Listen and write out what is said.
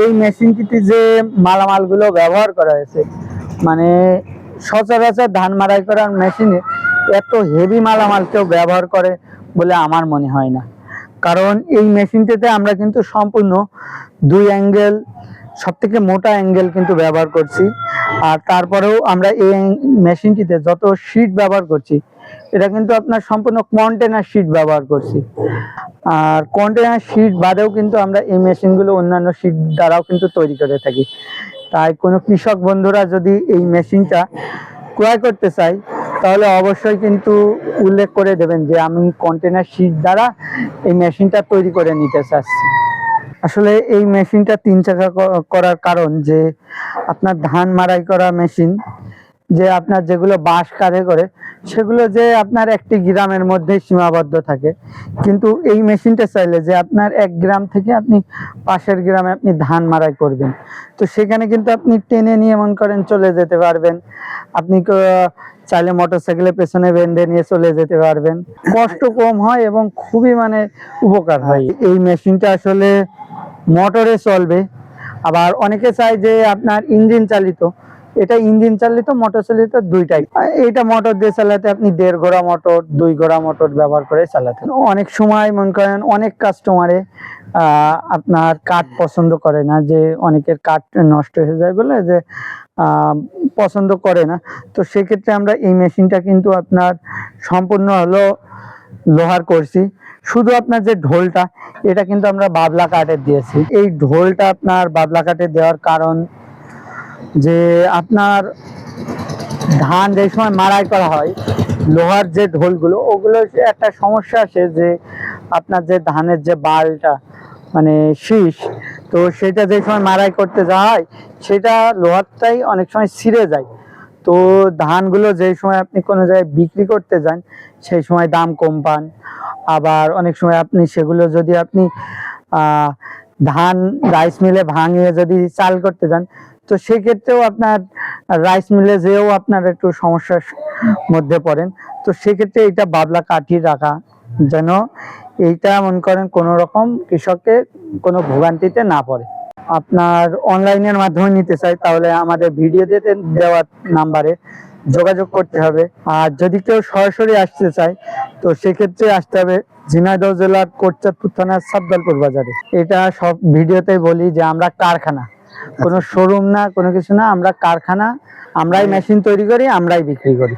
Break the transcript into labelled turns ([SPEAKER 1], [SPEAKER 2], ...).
[SPEAKER 1] এই মেশিনটিতে যে মালামালগুলো ব্যবহার করা হয়েছে, মানে সচরাচর ধান মাড়াই করার মেশিনে এত হেভি মালামাল কেউ ব্যবহার করে বলে আমার মনে হয় না। কারণ এই মেশিনটিতে আমরা কিন্তু সম্পূর্ণ 2 অ্যাঙ্গেল, সব থেকে মোটা অ্যাঙ্গেল কিন্তু ব্যবহার করছি। আর তারপরেও আমরা এই মেশিনটিতে যত শীট ব্যবহার করছি, এটা কিন্তু আপনার সম্পূর্ণ কন্টেনার শীট ব্যবহার করছি। আর কন্টেনার শীট বাদেও কিন্তু আমরা এই মেশিনগুলো অন্যান্য শীট দ্বারাও কিন্তু তৈরি করে থাকি। তাই কোনো কৃষক বন্ধুরা যদি এই মেশিনটা ক্রয় করতে চাই, তাহলে অবশ্যই কিন্তু উল্লেখ করে দেবেন যে আমি কন্টেনার শীট দ্বারা এই মেশিনটা তৈরি করে নিতে চাচ্ছি। আসলে এই মেশিনটা 3 চাকা করার কারণ যে আপনার ধান মাড়াই করা মেশিন, যে আপনার যেগুলো বাঁশ কাঁধে করে সেগুলো যে আপনার একটি গ্রামের মধ্যে সীমাবদ্ধ থাকে, কিন্তু এই মেশিনটা চাইলে যে আপনার 1 গ্রাম থেকে আপনি পাশের গ্রামে আপনি ধান মাড়াই করবেন, তো সেখানে কিন্তু আপনি টেনে নিয়ে মন করেন চলে যেতে পারবেন। আপনি চাইলে মোটরসাইকেলের পেছনে বেঁধে নিয়ে চলে যেতে পারবেন, কষ্ট কম হয় এবং খুবই মানে উপকার হয়। এই মেশিনটা আসলে মোটরে চলবে, আবার অনেকে চায় যে আপনার ইঞ্জিন চালিত। এটা ইঞ্জিন চালিত, মোটর চালিত দুইটাই। এটা মোটর দিয়ে চালাতে আপনি 1.5 ঘোড়া মোটর, 2 ঘোড়া মোটর ব্যবহার করে চালাতে। অনেক সময় মনে করেন অনেক কাস্টমারে আপনার কাঠ পছন্দ করে না, যে অনেকের কাঠ নষ্ট হয়ে যায় বলে যে পছন্দ করে না। তো সেক্ষেত্রে আমরা এই মেশিনটা কিন্তু আপনার সম্পূর্ণ হলো লোহার করছি। শুধু আপনার যে ঢোলটা, এটা কিন্তু আমরা বাবলা কাঠের দিয়েছি। এই ঢোলটা আপনার বাবলা কাঠের দেওয়ার কারণ যে আপনার ধান যে সময় মাড়াই করা হয়, লোহার যে ঢোলগুলো, ওগুলো একটা সমস্যা আসে যে আপনার যে ধানের যে বালটা মানে শীষ, তো সেটা যে সময় মাড়াই করতে যাওয়া হয়, সেটা লোহারটাই অনেক সময় ছিঁড়ে যায়। তো ধানগুলো যে সময় আপনি কোনো জায়গায় বিক্রি করতে যান, সেই সময় দাম কম পান। আবার অনেক সময় আপনি সেগুলো যদি আপনি ধান রাইস মিলে ভাঙিয়ে যদি চাল করতে যান, তো সেক্ষেত্রেও আপনার রাইস মিলে যেও আপনার একটু সমস্যার মধ্যে পড়েন। তো সেক্ষেত্রে এটা বাবলা কাঠই রাখা, যেন এইটা মনে করেন কোনো রকম কৃষককে কোনো ভোগান্তিতে না পড়ে। আপনার অনলাইনের মাধ্যমে নিতে চাই, তাহলে আমাদের ভিডিওতে দেওয়া নাম্বারে যোগাযোগ করতে হবে। আর যদি কেউ সরাসরি আসতে চায়, তো সেক্ষেত্রে আসতে হবে ঝিনাইদহ জেলার কোটচাঁদপুর থানার সাবদলপুর বাজারে। এটা সব ভিডিওতে বলি যে আমরা কারখানা, কোনো শোরুম না, কোনো কিছু না, আমরা কারখানা। আমরাই মেশিন তৈরি করি, আমরাই বিক্রি করি।